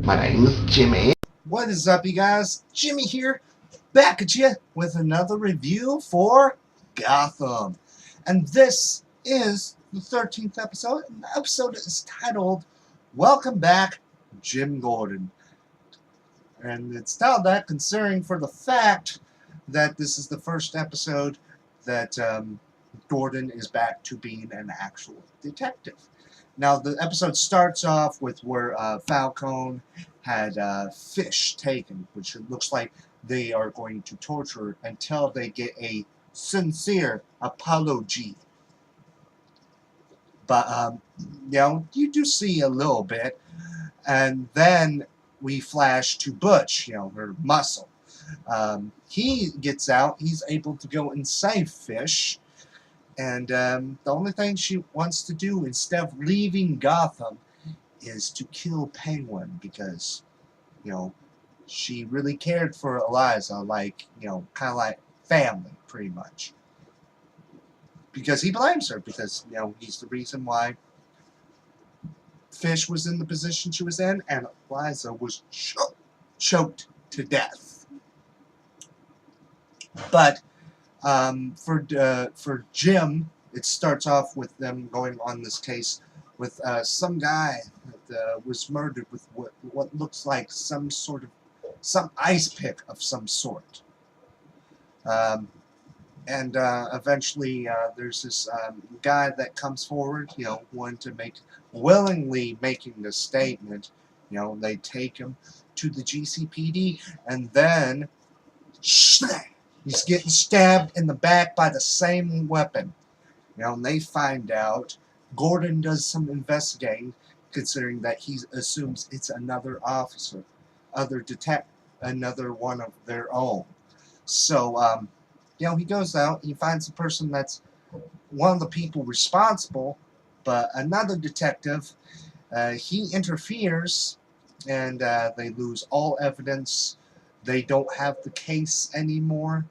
My name's Jimmy. What is up, you guys? Jimmy here, back at you with another review for Gotham. And this is the 13th episode, and the episode is titled, Welcome Back, Jim Gordon. And it's titled that considering for the fact that this is the first episode that Gordon is back to being an actual detective. Now, the episode starts off with where Falcone had Fish taken, which it looks like they are going to torture until they get a sincere apology. But, you do see a little bit. And then we flash to Butch, her muscle. He gets out. He's able to go and save Fish. And the only thing she wants to do instead of leaving Gotham is to kill Penguin because, she really cared for Eliza, kind of like family, pretty much. Because he blames her because, he's the reason why Fish was in the position she was in and Eliza was choked to death. But for Jim, it starts off with them going on this case with some guy that was murdered with what looks like some ice pick of some sort. And eventually there's this guy that comes forward, willingly making the statement. They take him to the GCPD, and then he's getting stabbed in the back by the same weapon. And they find out. Gordon does some investigating, considering that he assumes it's another officer, another one of their own. So, he goes out, he finds the person that's one of the people responsible, but another detective, he interferes, and they lose all evidence. They don't have the case anymore,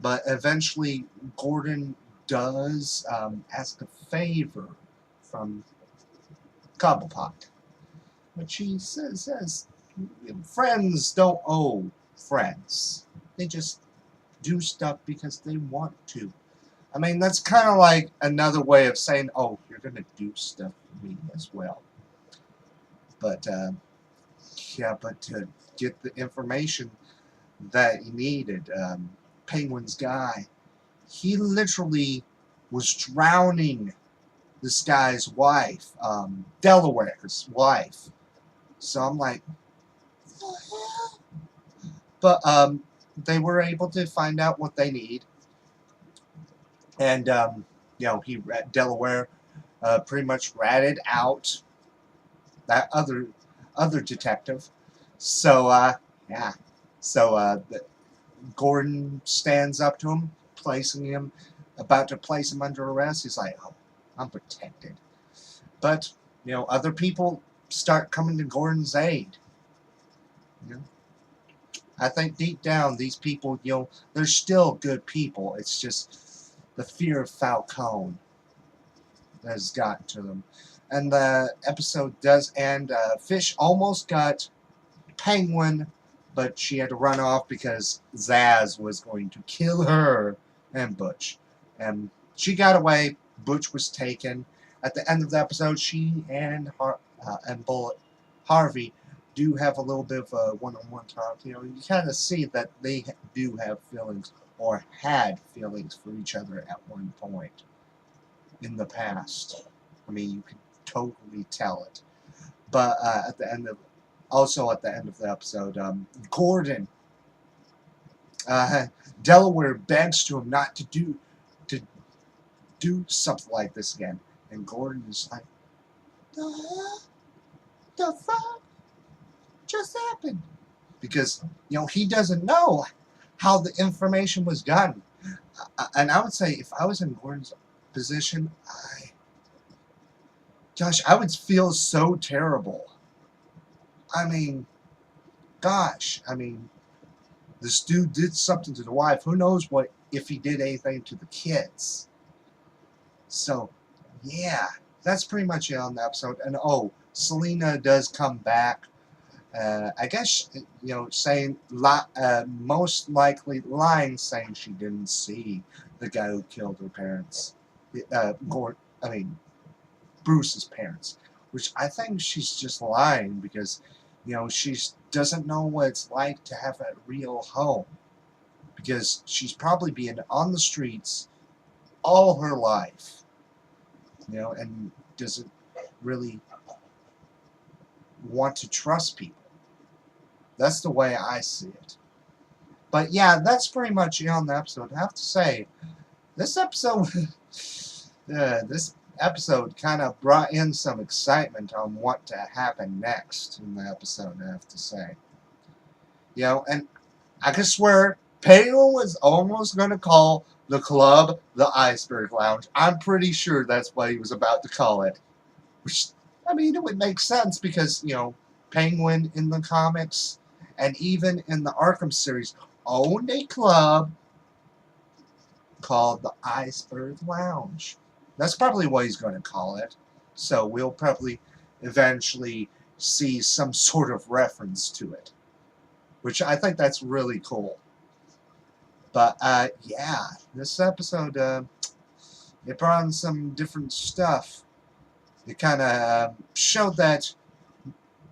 but eventually Gordon does ask a favor from Cobblepot, which he says friends don't owe friends. They just do stuff because they want to. I mean, that's kind of like another way of saying, oh, you're going to do stuff for me as well. But, but to get the information that he needed, Penguin's guy, he literally was drowning this guy's wife, Delaware's wife. So I'm like, what the hell? But they were able to find out what they need. And, Delaware pretty much ratted out that other detective. So, So, Gordon stands up to him, about to place him under arrest. He's like, oh, I'm protected. But, other people start coming to Gordon's aid. I think deep down, these people, they're still good people. It's just the fear of Falcone that has gotten to them. And the episode does end. Fish almost got Penguin, but she had to run off because Zaz was going to kill her and Butch. And she got away. Butch was taken. At the end of the episode, she and Bullet Harvey do have a little bit of a one-on-one talk. You kind of see that they do have feelings or had feelings for each other at one point in the past. I mean, you can totally tell it. But at the end of the episode, Gordon, Delaware begs to him not to do something like this again, and Gordon is like, the hell? The fuck just happened? Because he doesn't know how the information was gotten. And I would say if I was in Gordon's position, I would feel so terrible. I mean, this dude did something to the wife. Who knows if he did anything to the kids. So, yeah, that's pretty much it on the episode. And Selena does come back I guess, saying most likely lying, saying she didn't see the guy who killed her parents. Gord, I mean, Bruce's parents, which I think she's just lying because, she doesn't know what it's like to have a real home because she's probably been on the streets all her life, and doesn't really want to trust people. That's the way I see it. But yeah, that's pretty much it on the episode. I have to say, this episode, this episode kind of brought in some excitement on what to happen next in the episode. I have to say, and I can swear, Penguin was almost going to call the club the Iceberg Lounge. I'm pretty sure that's what he was about to call it. Which, I mean, it would make sense because, Penguin in the comics and even in the Arkham series owned a club called the Iceberg Lounge. That's probably what he's going to call it. So we'll probably eventually see some sort of reference to it, which I think that's really cool. But yeah, this episode it brought in some different stuff. It kind of showed that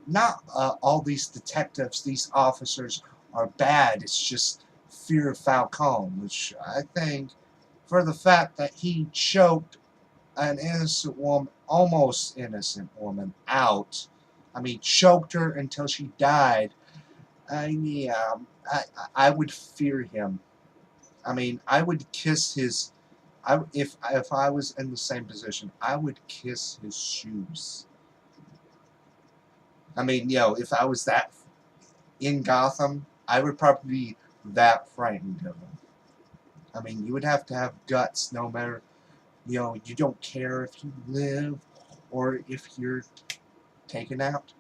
not all these detectives, these officers are bad. It's just fear of Falcone, which I think, for the fact that he choked an innocent woman, almost innocent woman, out. I mean, choked her until she died. Yeah, I would fear him. I mean, I would kiss his. If I was in the same position, I would kiss his shoes. I mean, if I was that in Gotham, I would probably be that frightened of him. I mean, you would have to have guts, no matter, you don't care if you live or if you're taken out.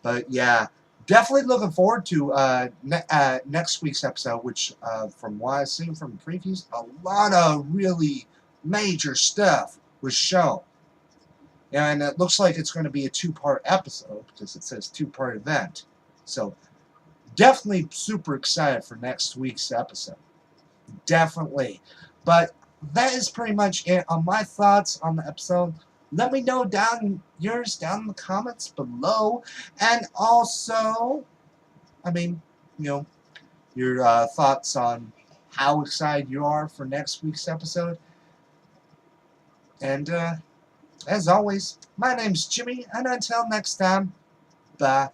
But yeah, definitely looking forward to next week's episode, which, from what I've seen from the previews, a lot of really major stuff was shown. And it looks like it's going to be a two-part episode because it says two-part event. So definitely super excited for next week's episode. Definitely. But that is pretty much it on my thoughts on the episode. Let me know yours down in the comments below. And also, I mean, your thoughts on how excited you are for next week's episode. And as always, my name's Jimmy, and until next time, bye.